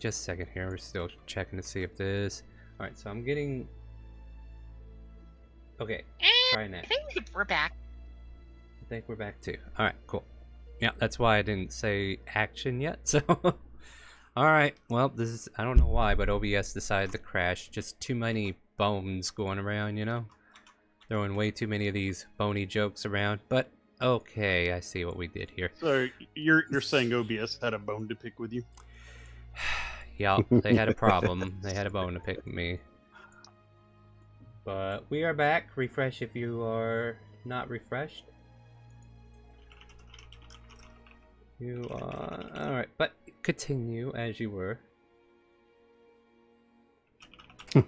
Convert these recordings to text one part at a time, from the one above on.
just a second here. We're still checking to see if this... Alright, so I'm getting... Okay, try next. I think we're back. I think we're back too. Alright, cool. Yeah, that's why I didn't say action yet, so... Alright, well, this is... I don't know why, but OBS decided to crash. Just too many bones going around, you know? Throwing way too many of these bony jokes around, but... Okay, I see what we did here. So you're saying OBS had a bone to pick with you? Yeah, they had a problem. They had a bone to pick with me. But we are back. Refresh if you are not refreshed. You are... Alright, but continue as you were.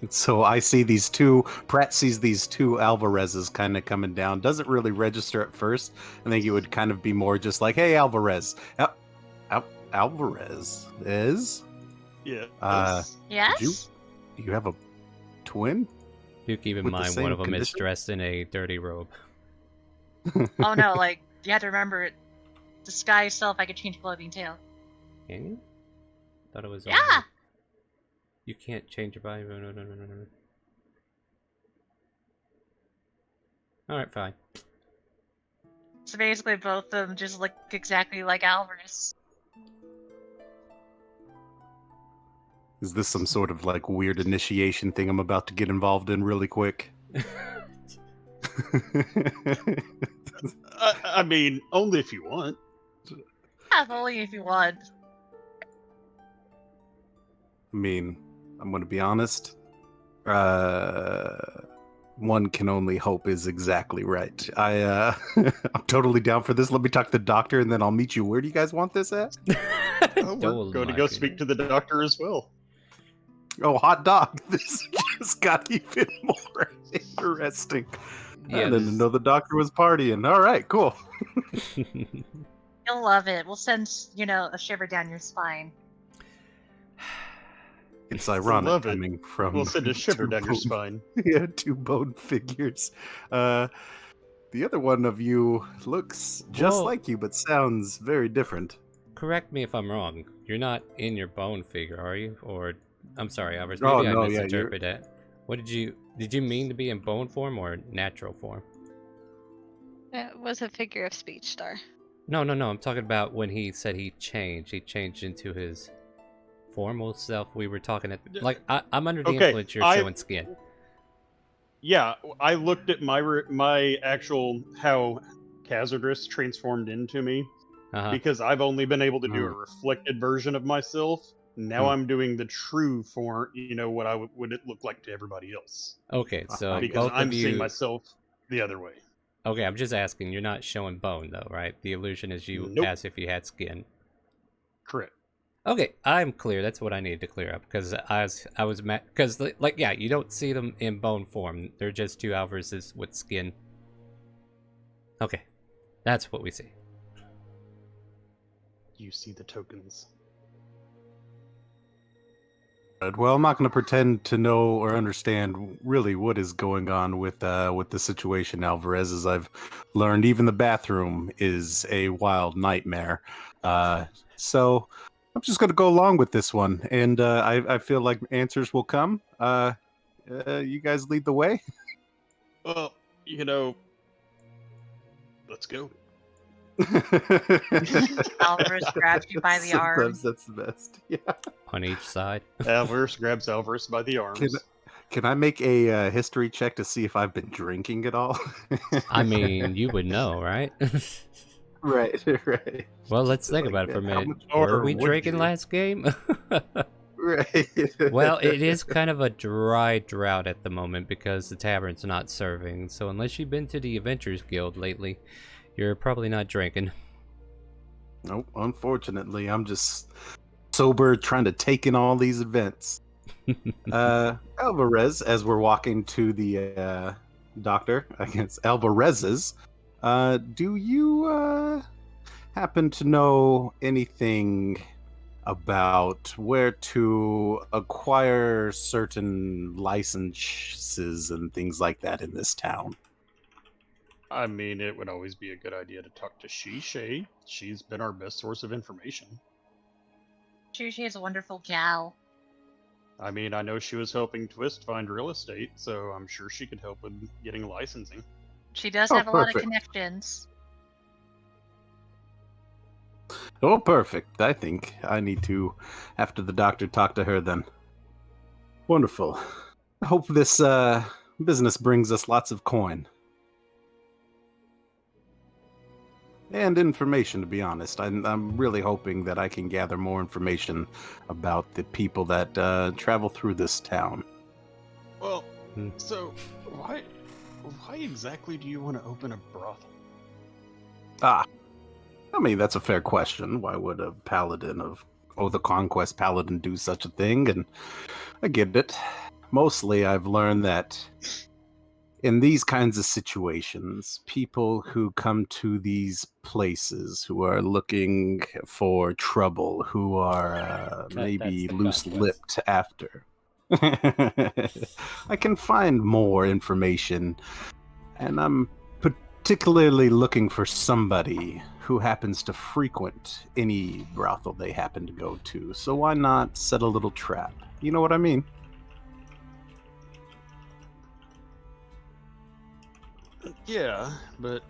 So I see these two, Pratt sees these two Alvarezes kind of coming down. Doesn't really register at first. I think it would kind of be more just like, hey, Alvarez. Alvarez is? Yeah. Yes? Do you have a twin? Do keep in With the mind same one of them is condition? dressed in a dirty robe. Oh no, like, you have to remember, disguise self, I could change clothing too. Can you? Thought it was... Yeah! You can't change your body. No. Alright, fine. So basically both of them just look exactly like Alvarez. Is this some sort of like weird initiation thing I'm about to get involved in really quick? I mean, only if you want. Yeah, only if you want. I mean, I'm going to be honest. One can only hope is exactly right. I'm totally down for this. Let me talk to the doctor, and then I'll meet you. Where do you guys want this at? Oh, we're going to go speak to the doctor as well. Oh, hot dog! This just got even more interesting. Yeah, I didn't know the doctor was partying. All right, cool. You'll love it. We'll send, a shiver down your spine. It's ironic love it. coming from. We'll send a shiver two down your bone- spine. Yeah, two bone figures. The other one of you looks just Whoa. like you, but sounds very different. Correct me if I'm wrong. You're not in your bone figure, are you? Or... I'm sorry, Alvarez. Oh, Maybe no, I yeah, misinterpreted that. What did you mean to be in bone form or natural form? It was a figure of speech, Star. No. I'm talking about when he said he changed. He changed into his formal self. We were talking at... Like, I'm under the influence you're showing skin. Yeah, I looked at my actual how Khazardras transformed into me because I've only been able to do a reflected version of myself. Now I'm doing the true form. What would it look like to everybody else? Okay, so because both I'm of you... seeing myself the other way. Okay, I'm just asking. You're not showing bone, though, right? The illusion is you Nope. as if you had skin. Correct. Okay, I'm clear. That's what I needed to clear up because I was because yeah, you don't see them in bone form. They're just two Alvarezes with skin. Okay, that's what we see. You see the tokens. Well, I'm not going to pretend to know or understand really what is going on with the situation, Alvarez. As I've learned, even the bathroom is a wild nightmare. So I'm just going to go along with this one, and I feel like answers will come. You guys lead the way. Well, let's go. Alvarez grabs you by the arm. Sometimes that's the best. Yeah. On each side. Alvarez grabs Alvarez by the arms. Can I make a history check to see if I've been drinking at all? I mean, you would know, right? Right. Well, let's think about it for a minute. Were we drinking last game? Right. Well, it is kind of a dry drought at the moment because the tavern's not serving. So unless you've been to the Adventurers Guild lately, you're probably not drinking. Nope, unfortunately. I'm just sober trying to take in all these events. Alvarez, as we're walking to the doctor, I guess Alvarez's, do you happen to know anything about where to acquire certain licenses and things like that in this town? I mean, it would always be a good idea to talk to Shay. She's been our best source of information. Sure, she is a wonderful gal. I mean, I know she was helping Twist find real estate, so I'm sure she could help with getting licensing. She does Oh, have a lot of perfect. connections. Oh, perfect. I think I need to, after the doctor, talk to her then. Wonderful. I hope this business brings us lots of coin. And information, to be honest. I'm really hoping that I can gather more information about the people that travel through this town. Well, so why exactly do you want to open a brothel? I mean, that's a fair question. Why would a paladin of the Conquest paladin do such a thing? And I get it. Mostly, I've learned that in these kinds of situations, people who come to these places who are looking for trouble, who are maybe loose-lipped after, I can find more information, and I'm particularly looking for somebody who happens to frequent any brothel they happen to go to. So why not set a little trap? You know what I mean? Yeah, but,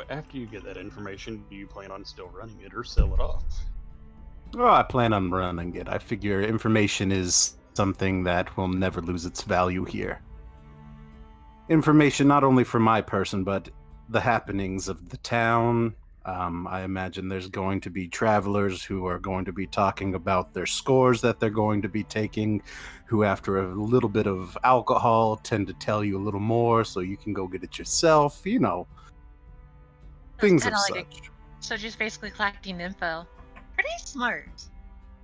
after you get that information, do you plan on still running it or sell it off? Oh, I plan on running it. I figure information is something that will never lose its value here. Information not only for my person, but the happenings of the town. I imagine there's going to be travelers who are going to be talking about their scores that they're going to be taking, who after a little bit of alcohol tend to tell you a little more so you can go get it yourself, things of such. So just basically collecting info. Pretty smart.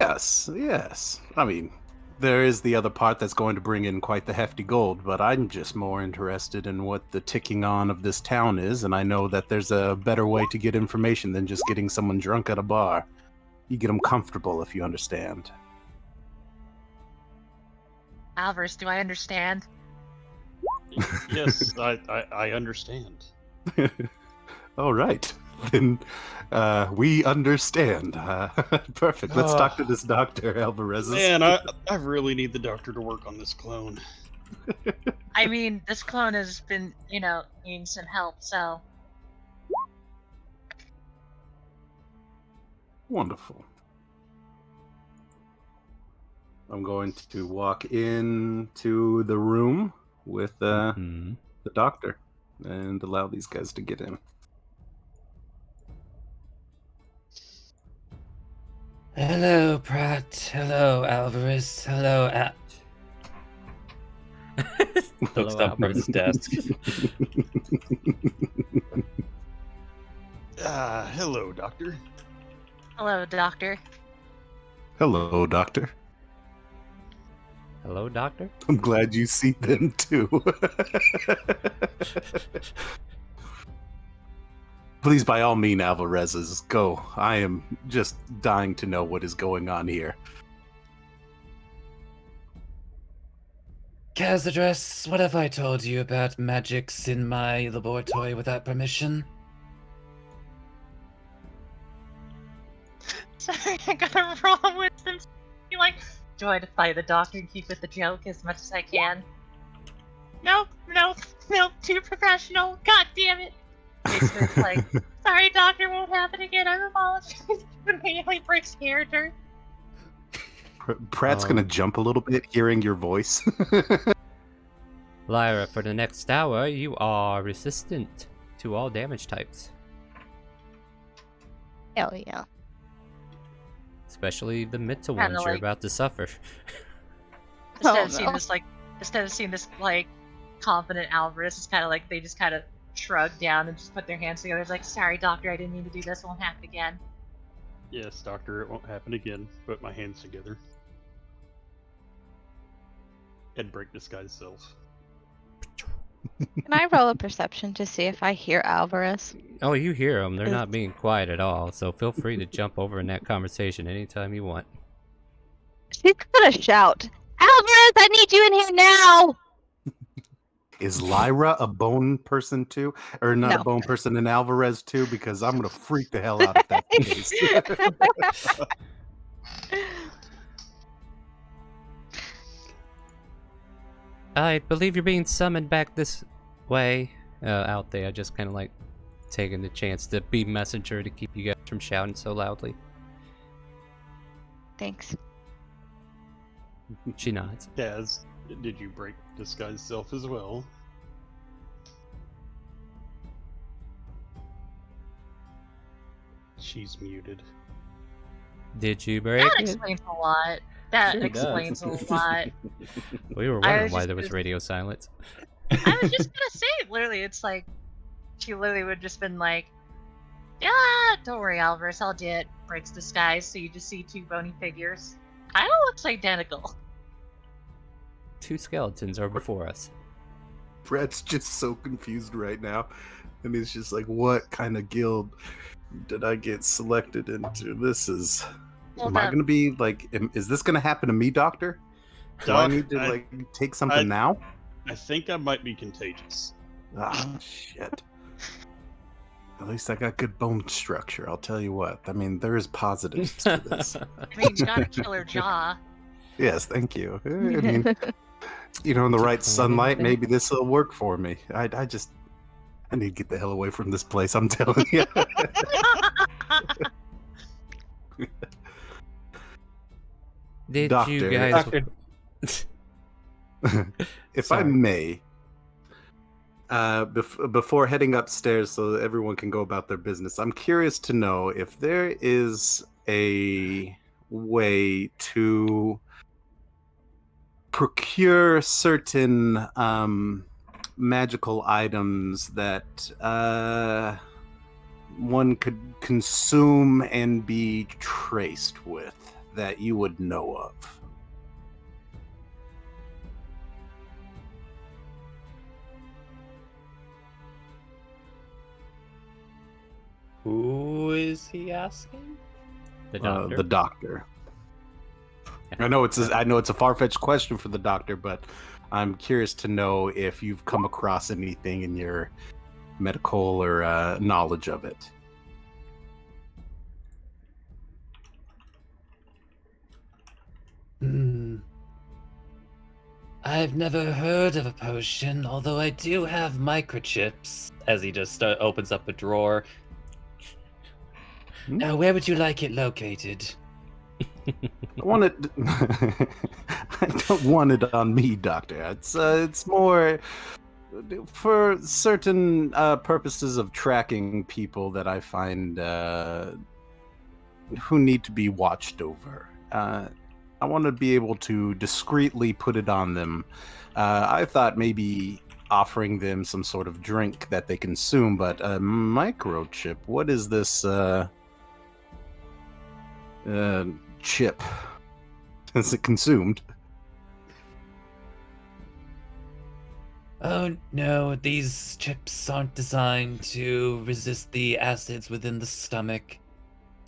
Yes. I mean, there is the other part that's going to bring in quite the hefty gold, but I'm just more interested in what the ticking on of this town is, and I know that there's a better way to get information than just getting someone drunk at a bar. You get them comfortable, if you understand. Alvarez, do I understand? Yes, I understand. All right. Then we understand. Perfect. Let's talk to this Dr. Alvarez. Man, I really need the doctor to work on this clone. I mean, this clone has been, needing some help, so. Wonderful. I'm going to walk into the room with the doctor and allow these guys to get in. Hello, Pratt. Hello, Alvarez. Hello, Hello, Alvarez's desk. Hello, doctor. Hello, doctor. Hello, doctor. Hello, doctor. I'm glad you see them too. Please, by all means, Alvarez's, go. I am just dying to know what is going on here. Cazadress, what have I told you about magics in my laboratory without permission? Sorry, I gotta roll with them. Do I defy the doctor and keep with the joke as much as I can? Nope, too professional. God damn it. Basically, it's like, sorry, doctor, won't happen again. I apologize. Immediately breaks character. Pratt's gonna jump a little bit hearing your voice. Lyra, for the next hour, you are resistant to all damage types. Hell yeah. Especially the mental Kinda ones you're like- about to suffer. Instead of seeing this confident Alvarez, it's kind of like they just kind of shrug down and just put their hands together. It's like, sorry, doctor, I didn't mean to do this. It won't happen again. Yes, doctor, it won't happen again. Put my hands together. And break this guy's self. Can I roll a perception to see if I hear Alvarez? Oh, you hear them. They're not being quiet at all, so feel free to jump over in that conversation anytime you want. She's gonna shout, Alvarez, I need you in here now! Is Lyra a bone person too? Or not No. a bone person in Alvarez too? Because I'm gonna freak the hell out if that's the case. I believe you're being summoned back this way. Out there, just kind of like taking the chance to be messenger to keep you guys from shouting so loudly. Thanks. She nods. Daz, did you break disguise self as well? She's muted. Did you break That it? explains a lot. That Sure does. explains a lot. We were I wondering was why just there was gonna- radio silence. I was just gonna say, literally, it's like she literally would have just been like, "Yeah, don't worry, Alvarez, I'll do it." Breaks disguise, so you just see two bony figures. Kind of looks identical. Two skeletons are before us. Brett's just so confused right now, and he's just like, "What kind of guild did I get selected into? This is. Hold Am I up. gonna be like? Is this gonna happen to me, Doctor? Do I Doc, need to I- like take something now? I think I might be contagious. Ah, shit. At least I got good bone structure. I'll tell you what. I mean, there is positives to this. I mean, you got a killer jaw. Yes, thank you. I mean, you know, in the Did you right plan sunlight, anything? maybe this will work for me. I need to get the hell away from this place. I'm telling you. Did Doctor, you guys? Doctor, If I Sorry. may, before heading upstairs so that everyone can go about their business, I'm curious to know if there is a way to procure certain magical items that one could consume and be traced with that you would know of. who is he asking? The doctor. The doctor. I know it's a far-fetched question for the doctor, but I'm curious to know if you've come across anything in your medical or knowledge of it. I've never heard of a potion, although I do have microchips. As he just opens up a drawer. Now, where would you like it located? I want it. I don't want it on me, Doctor. It's more for certain purposes of tracking people that I find who need to be watched over. I want to be able to discreetly put it on them. I thought maybe offering them some sort of drink that they consume, but a microchip. What is this chip? Is it consumed? Oh no, these chips aren't designed to resist the acids within the stomach.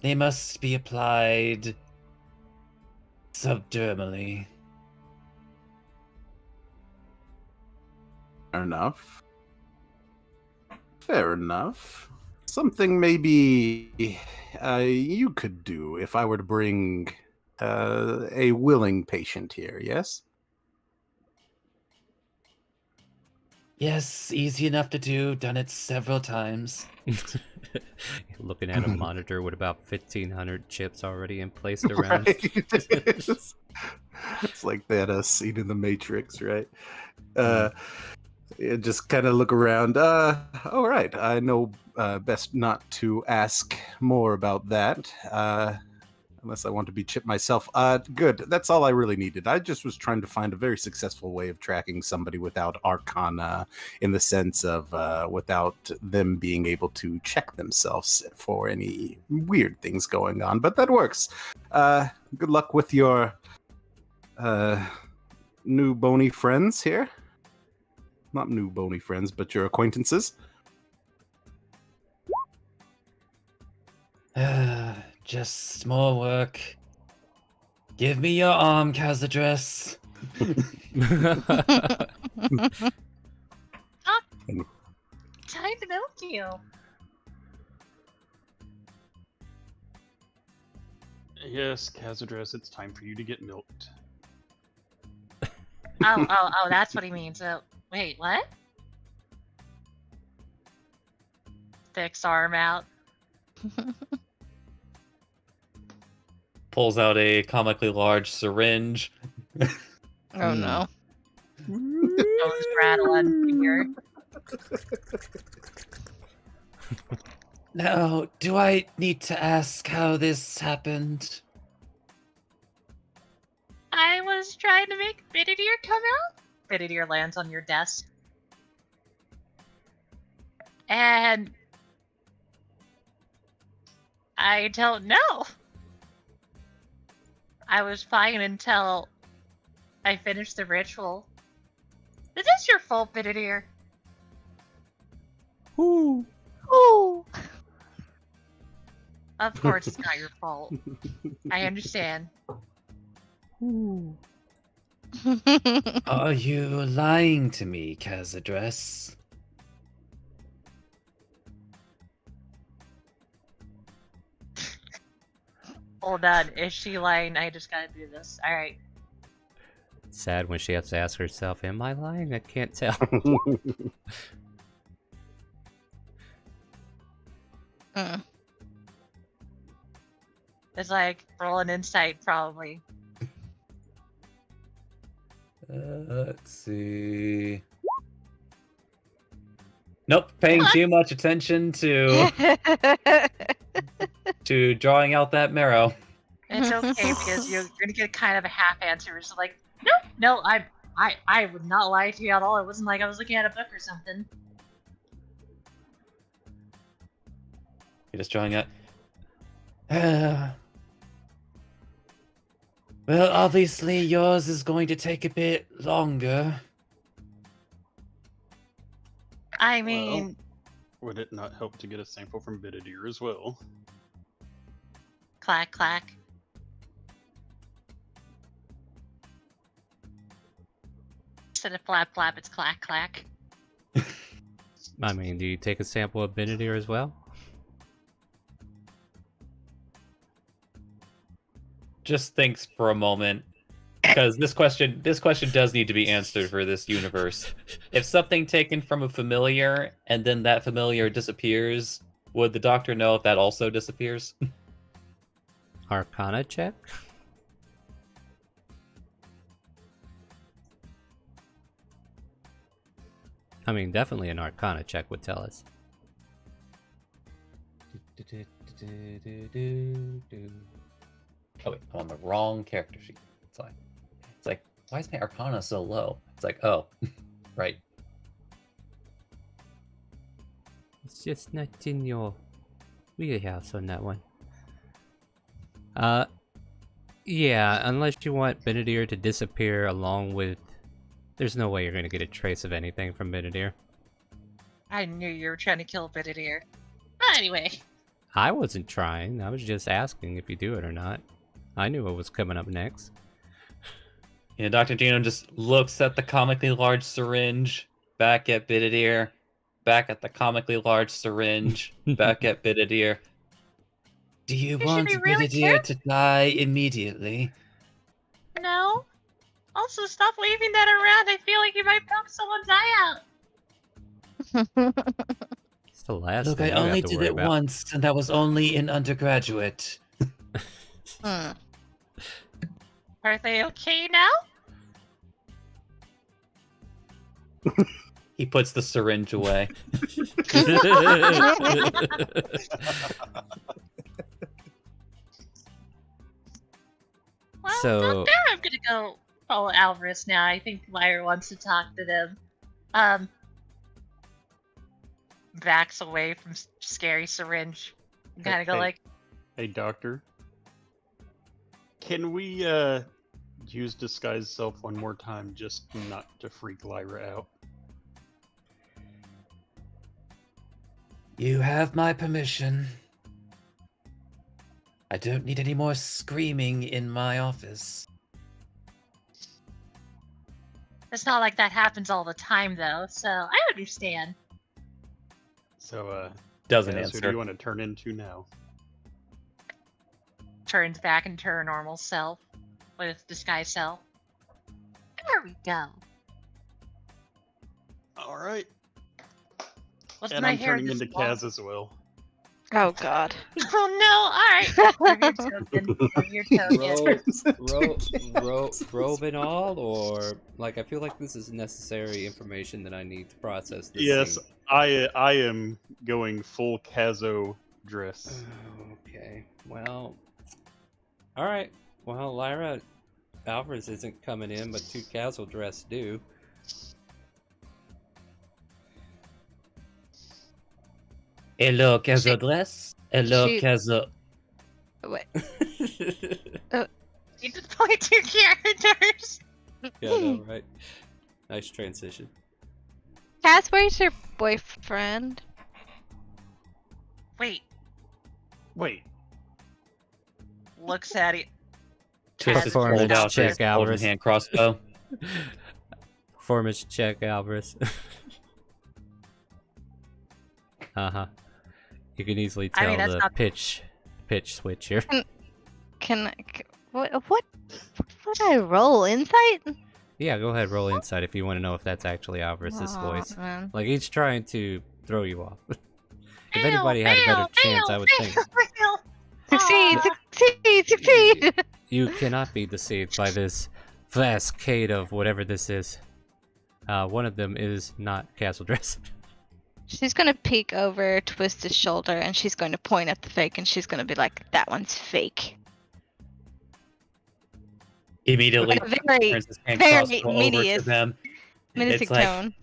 They must be applied subdermally. Fair enough. Fair enough. Something maybe you could do if I were to bring a willing patient here, yes? Yes, easy enough to do, done it several times. Looking at a monitor with about 1,500 chips already in place around. Right. It's like that scene in the Matrix, right? Yeah, just kind of look around. All right, I know best not to ask more about that, unless I want to be chipped myself. Good, that's all I really needed. I just was trying to find a very successful way of tracking somebody without arcana, in the sense of without them being able to check themselves for any weird things going on. But that works. Good luck with your new bony friends here. Not new bony friends, but your acquaintances. Just more work. Give me your arm, address. Time to milk you. Yes, Kazadress, it's time for you to get milked. Oh, that's what he means. Wait, what? Sticks arm out. Pulls out a comically large syringe. Oh no. Bones rattling here. Now, do I need to ask how this happened? I was trying to make Bidadier come out. Bidadier lands on your desk. And I don't know. I was fine until I finished the ritual. This is your fault, Bidadier. Ooh. Ooh. Of course it's not your fault. I understand. Ooh. Are you lying to me, Cazadress? Hold on, is she lying? I just gotta do this. Alright. Sad when she has to ask herself, am I lying? I can't tell. It's like, roll an insight, probably. Let's see. Nope, paying too much attention to drawing out that marrow. It's okay, because you're gonna get kind of a half answer. It's like, no, I would not lie to you at all. It wasn't like I was looking at a book or something. You're just drawing out. Well, obviously yours is going to take a bit longer. I mean, Would it not help to get a sample from Bidadier as well? clack, clack. Instead of flap, flap, it's clack, clack. I mean, do you take a sample of Benedict as well? Just thinks for a moment, because this question does need to be answered for this universe. If something taken from a familiar and then that familiar disappears, would the doctor know if that also disappears? Arcana check? I mean, definitely an Arcana check would tell us. Oh wait, I'm on the wrong character sheet. It's like, why is my Arcana so low? It's like, oh, right. It's just not in your wheelhouse on that one. Yeah, unless you want Benedict to disappear along with... There's no way you're going to get a trace of anything from Benedict. I knew you were trying to kill Bidadier. But anyway. I wasn't trying. I was just asking if you do it or not. I knew what was coming up next. Yeah, Dr. Gino just looks at the comically large syringe, back at Bidadier, back at the comically large syringe, back at Bidadier. Do you want should be really Bidadier to die immediately? No. Also, stop waving that around. I feel like you might poke someone's eye out. It's the last Look, thing I you have only to did worry it about. once, and that was only in undergraduate. Are they okay now? He puts the syringe away. Well, So- Doctor, I'm gonna go follow Alvarez now. I think Lyra wants to talk to them. Backs away from scary syringe. Kind of go Hey. like, Hey, Doctor. Can we use disguise self one more time, just not to freak Lyra out? You have my permission. I don't need any more screaming in my office. it's not like that happens all the time, though, so I understand. So, Doesn't Kaz, who do answer. you want to turn into now? Turns back into her normal self with disguise self. There we go. All right. What's And my I'm hair turning this into long? Kaz as well. Oh God. Oh no! All right. Have your token. Robe and all, or like I feel like this is necessary information that I need to process this Yes, scene. I am going full Kazo dress. Okay. Well. All right. Well, Lyra Alvarez isn't coming in, but 2 casual dress do. Hello, Kazo dress. Hello, She- Kazo. Wait. You just play 2 characters. Yeah, no, right. Nice transition. Cass, where's your boyfriend? Wait. Wait, Looks at it. Twisted Performance fold out check, his golden Alvarez. hand crossbow. Performance check, Alvarez. You can easily tell that's the not- pitch switch here. What would I roll? Insight? Yeah, go ahead, roll insight if you want to know if that's actually Alvarez's Aw, voice. man. Like he's trying to throw you off. If Fail, anybody had a better fail, chance, fail, I would think. fail. Succeed! Aw. Succeed! You cannot be deceived by this cascade of whatever this is. One of them is not castle dress. She's gonna peek over, twist his shoulder, and she's going to point at the fake, and she's gonna be like, "That one's fake." Immediately Like a very, turns his hand very crossbow over to medius- them. menacing It's like- tone.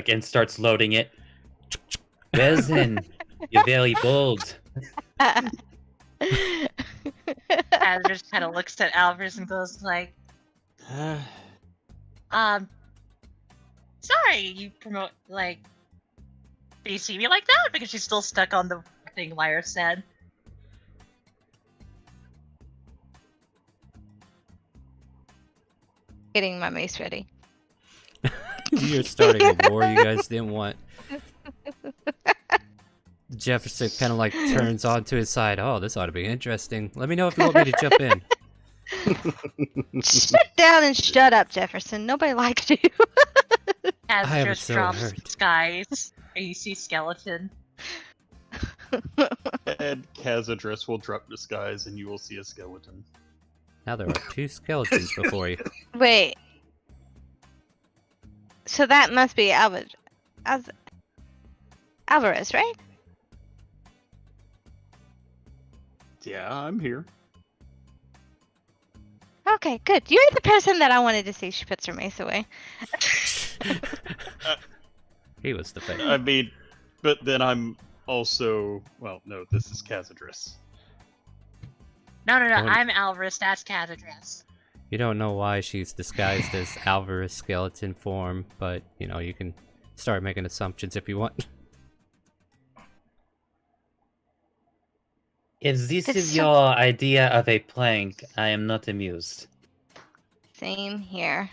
And starts loading it. Well then, you're very bold. Kaz just kind of looks at Alvarez and goes like, sorry, you promote, like, do you see me like that? Because she's still stuck on the thing Lyra said. Getting my mace ready. You're starting a war you guys didn't want. Jefferson kind of like turns onto his side. Oh, this ought to be interesting. Let me know if you want me to jump in. Sit down and shut up, Jefferson. Nobody likes you. I Kaz am just so drops hurt. skies, and you see skeleton. and Kazadress will drop disguise, and you will see a skeleton. Now there are 2 skeletons before you. Wait. So that must be Alvarez, right? Yeah, I'm here. Okay, good. You're the person that I wanted to see. She puts her mace away. He was the fake. I mean, but then I'm also... Well, no, this is Kazadress. No, Oh. I'm Alvarez, that's Kazadress. You don't know why she's disguised as Alvarez skeleton form, but you know, you can start making assumptions if you want. If this It's is so- your idea of a plank, I am not amused. Same here.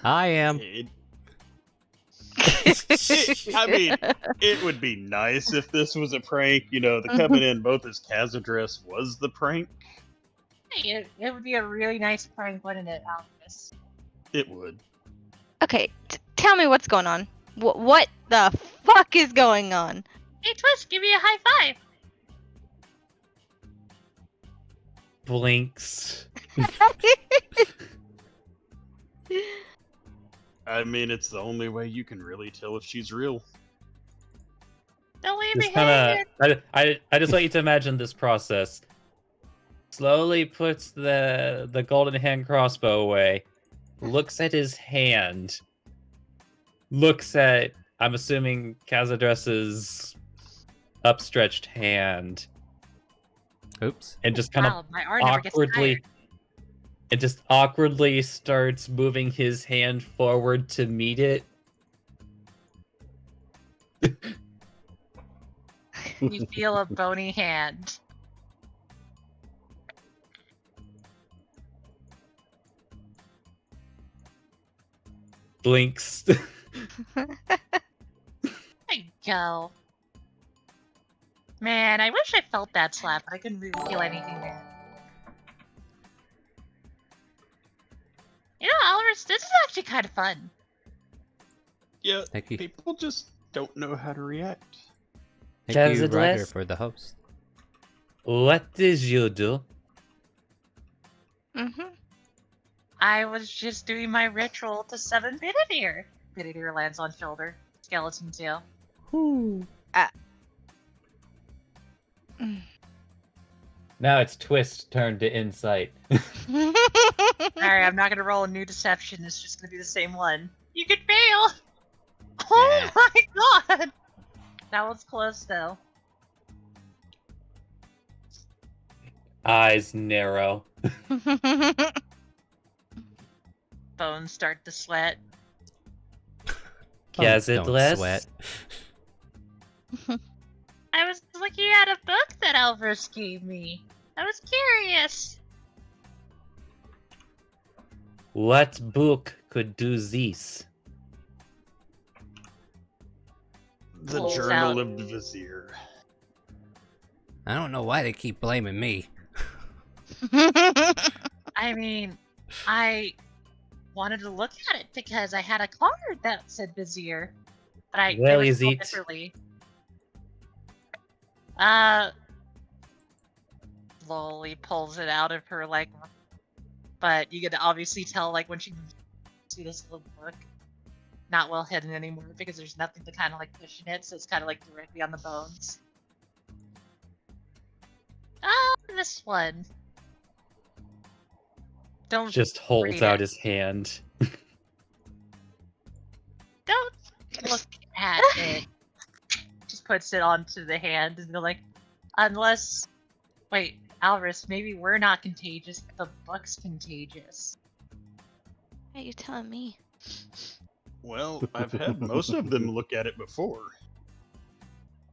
I am. I mean, it would be nice if this was a prank. You know, the coming in both as Kazadress was the prank. Hey, it would be a really nice prank, wouldn't it, Alvarez? It would. Okay, tell me what's going on. What the fuck is going on? Hey, Twist, give me a high five! Blinks. I mean, it's the only way you can really tell if she's real. Don't leave me Just kind hanging! of, I just want you to imagine this process. Slowly puts the golden hand crossbow away, looks at his hand, looks at, I'm assuming, Kazadress's upstretched hand, Oops. and just kind Wow, of my arm never gets awkwardly, tired. it just awkwardly starts moving his hand forward to meet it. You feel a bony hand. Blinks. There you go. Man, I wish I felt that slap, but I couldn't really feel anything there. This is actually kind of fun. Yeah, Thank you. people just don't know how to react. Thank you, Does it Ryder, last? for the host. What did you do? I was just doing my ritual to summon Bidadir. Bidadir lands on shoulder. Skeleton tail. Now it's twist turn to insight. Alright, I'm not gonna roll a new deception. It's just gonna be the same one. You could fail! Oh Nah. my god! That was close though. Eyes narrow. Bones start to sweat. Bones Does it don't last? sweat. I was looking at a book that Elvis gave me. I was curious. What book could do this? The Pulls Journal out. of the Vizier. I don't know why they keep blaming me. I mean, I wanted to look at it because I had a card that said Vizier. But it Well, was is spelled it? differently. Loli pulls it out of her, like, but you can obviously tell, like, when she see this little book, not well hidden anymore because there's nothing to kind of like cushion it, so it's kind of like directly on the bones. This one. Don't Just holds read out it. his hand. Don't look at it. Just puts it onto the hand and they're like, unless, wait, Alris, maybe we're not contagious, the book's contagious. Are you telling me? Well, I've had most of them look at it before.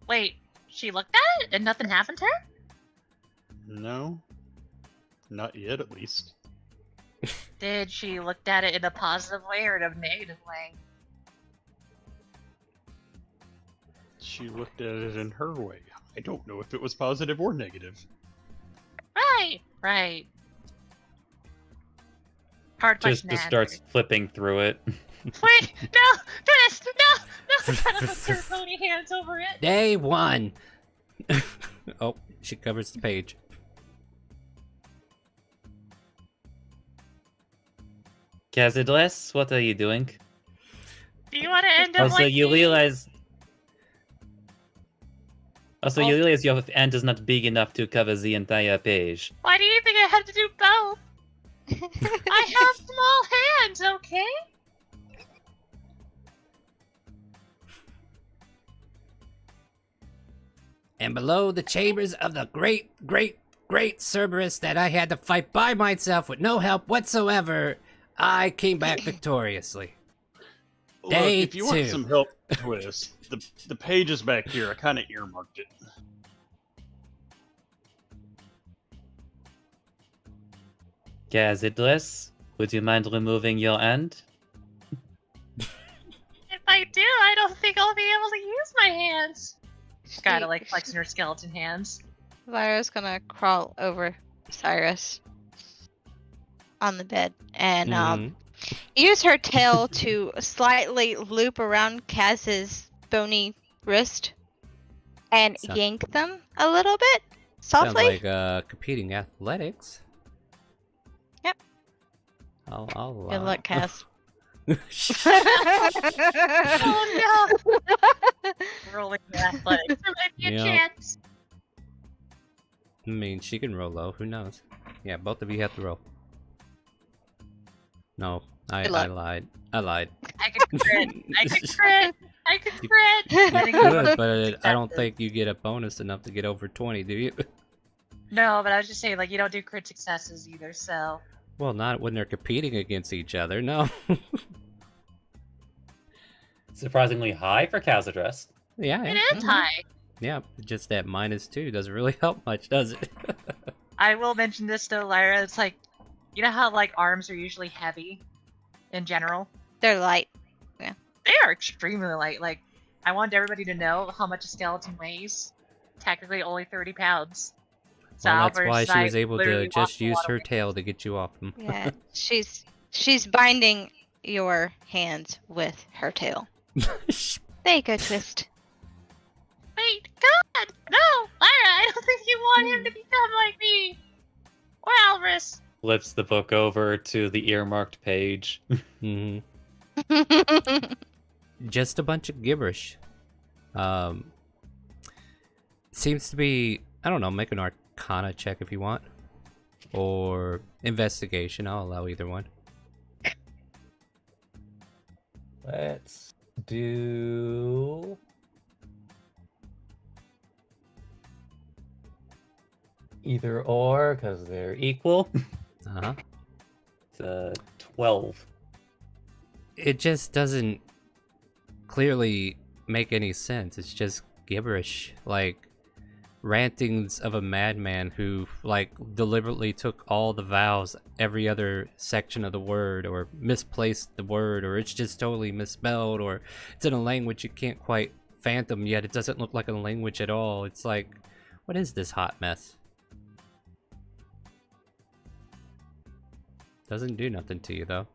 Wait, she looked at it and nothing happened to her? No. Not yet, at least. Did she look at it in a positive way or in a negative way? She looked at it in her way. I don't know if it was positive or negative. Right. Hard Just question to starts answer. flipping through it. Wait, no, Dennis, no! Kind of puts her bony hands over it. Day 1. Oh, she covers the page. Cazidles, what are you doing? Do you want to end up Also, like you me? realize. Also, you Oh. realize your hand is not big enough to cover the entire page. Why do you think I had to do both? I have small hands, okay? And below the chambers of the great Cerberus that I had to fight by myself with no help whatsoever, I came back victoriously. Look, Day if you want 2. some help, Twist, the page is back here. I kind of earmarked it. Cazidles, would you mind removing your hand? If I do, I don't think I'll be able to use my hands. Kind of like flexing her skeleton hands. Lyra's gonna crawl over Cyrus on the bed and Mhm. use her tail to slightly loop around Kaz's bony wrist and So- yank them a little bit Sounds softly. like competing athletics. Yep. I'll Good luck, Kaz. Oh no! Rolling the athletics. There might be a Yeah. chance. I mean, she can roll low. Who knows? Yeah, both of you have to roll. No, I Good luck. lied. I could crit. I could You- crit. You Getting could, over but I don't successes. think you get a bonus enough to get over 20, do you? No, but I was just saying, like, you don't do crit successes either, so. Well, not when they're competing against each other, no. Surprisingly high for Cazidres. Yeah, It yeah. is high. Yeah, just that -2 doesn't really help much, does it? I will mention this though, Lyra. It's like, you know how like arms are usually heavy, in general. They're light. They are extremely light. Like, I want everybody to know how much a skeleton weighs. Technically, only 30 pounds. So Well, that's Alvarez why and she I was able to literally walk just a use lot of her weight. tail to get you off them. Yeah, she's binding your hands with her tail. There you go, Twist. Wait, God! No! Lyra, I don't think you want him to become like me! Or Alvarez. Flips the book over to the earmarked page. Hmm. Just a bunch of gibberish. Seems to be, I don't know, make an Arcana check if you want. Or investigation, I'll allow either one. Let's do... either or, because they're equal. Uh-huh. It's 12. It just doesn't clearly make any sense. It's just gibberish. Like, rantings of a madman who, like, deliberately took all the vowels, every other section of the word, or misplaced the word, or it's just totally misspelled, or it's in a language you can't quite fathom, yet it doesn't look like a language at all. It's like, what is this hot mess? Doesn't do nothing to you, though.